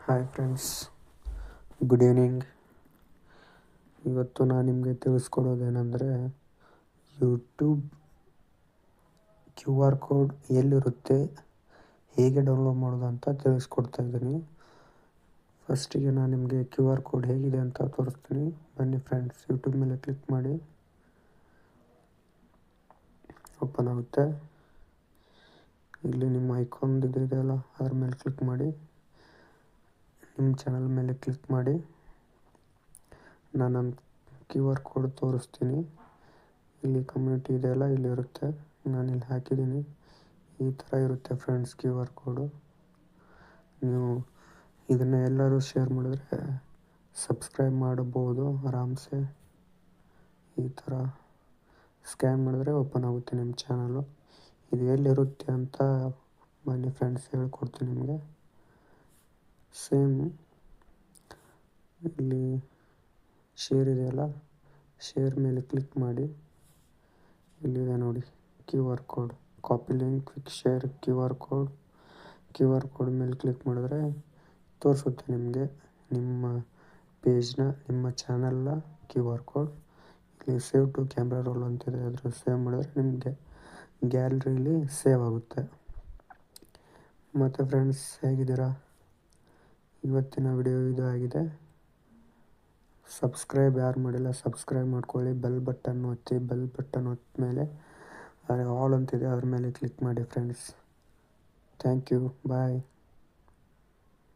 Hi friends, good evening. ಇವತ್ತು ನಾನು ನಿಮಗೆ ತಿಳಿಸ್ಕೊಡೋದೇನೆಂದರೆ, ಯೂಟ್ಯೂಬ್ QR ಕೋಡ್ ಎಲ್ಲಿರುತ್ತೆ, ಹೇಗೆ ಡೌನ್ಲೋಡ್ ಮಾಡೋದು ಅಂತ ತಿಳಿಸ್ಕೊಡ್ತಾ ಇದ್ದೀನಿ. ಫಸ್ಟಿಗೆ ನಾನು ನಿಮಗೆ QR ಕೋಡ್ ಹೇಗಿದೆ ಅಂತ ತೋರಿಸ್ತೀನಿ. ಬನ್ನಿ ಫ್ರೆಂಡ್ಸ್, ಯೂಟ್ಯೂಬ್ ಮೇಲೆ ಕ್ಲಿಕ್ ಮಾಡಿ. ಓಪನ್ ಆಗುತ್ತೆ. ಇಲ್ಲಿ ನಿಮ್ಮ ಐಕಾನ್ ಇದೆಯಲ್ಲ, ಅದ್ರ ಮೇಲೆ ಕ್ಲಿಕ್ ಮಾಡಿ. ನಿಮ್ಮ ಚಾನಲ್ ಮೇಲೆ ಕ್ಲಿಕ್ ಮಾಡಿ. ನಾನು QR ಕೋಡ್ ತೋರಿಸ್ತೀನಿ. ಇಲ್ಲಿ ಕಮ್ಯುನಿಟಿ ಇದೆಯಲ್ಲ, ಇಲ್ಲಿ ಇರುತ್ತೆ. ನಾನಿಲ್ಲಿ ಹಾಕಿದ್ದೀನಿ. ಈ ಥರ ಇರುತ್ತೆ ಫ್ರೆಂಡ್ಸ್ QR ಕೋಡು. ನೀವು ಇದನ್ನು ಎಲ್ಲರೂ ಶೇರ್ ಮಾಡಿದ್ರೆ ಸಬ್ಸ್ಕ್ರೈಬ್ ಮಾಡಬಹುದು ಆರಾಮ್ಸೆ. ಈ ಥರ ಸ್ಕ್ಯಾನ್ ಮಾಡಿದ್ರೆ ಓಪನ್ ಆಗುತ್ತೆ ನಿಮ್ಮ ಚಾನಲು. ಇದು ಎಲ್ಲಿರುತ್ತೆ ಅಂತ ಬನ್ನಿ ಫ್ರೆಂಡ್ಸ್ ಹೇಳ್ಕೊಡ್ತೀನಿ ನಿಮಗೆ. ಸೇಮ್ ಇಲ್ಲಿ ಶೇರ್ ಇದೆಯಲ್ಲ, ಶೇರ್ ಮೇಲೆ ಕ್ಲಿಕ್ ಮಾಡಿ. ಇಲ್ಲಿದೆ ನೋಡಿ QR code, copy link quick share QR code ಮೇಲೆ ಕ್ಲಿಕ್ ಮಾಡಿದ್ರೆ ತೋರಿಸುತ್ತೆ ನಿಮಗೆ ನಿಮ್ಮ ಪೇಜ್ನ, ನಿಮ್ಮ ಚಾನಲ್ನ QR ಕೋಡ್. ಇಲ್ಲಿ ಸೇವ್ ಟು ಕ್ಯಾಮ್ರಾ ರೋಲ್ ಅಂತಿದೆ, ಅದ್ರ ಸೇವ್ ಮಾಡಿದ್ರೆ ನಿಮಗೆ ಗ್ಯಾಲರಿಲಿ ಸೇವ್ ಆಗುತ್ತೆ. ಮತ್ತು ಫ್ರೆಂಡ್ಸ್, ಹೇಗಿದ್ದೀರಾ? ಇವತ್ತಿನ ವಿಡಿಯೋ ಇದು ಆಗಿದೆ. ಸಬ್ಸ್ಕ್ರೈಬ್ ಯಾರು ಮಾಡಿಲ್ಲ ಸಬ್ಸ್ಕ್ರೈಬ್ ಮಾಡ್ಕೊಳ್ಳಿ. ಬೆಲ್ ಬಟನ್ ಒತ್ತಿ. ಬೆಲ್ ಬಟನ್ ಒತ್ತ ಮೇಲೆ ಆಲ್ ಅಂತಿದೆ, ಅದ್ರ ಮೇಲೆ ಕ್ಲಿಕ್ ಮಾಡಿ ಫ್ರೆಂಡ್ಸ್. Thank you, bye.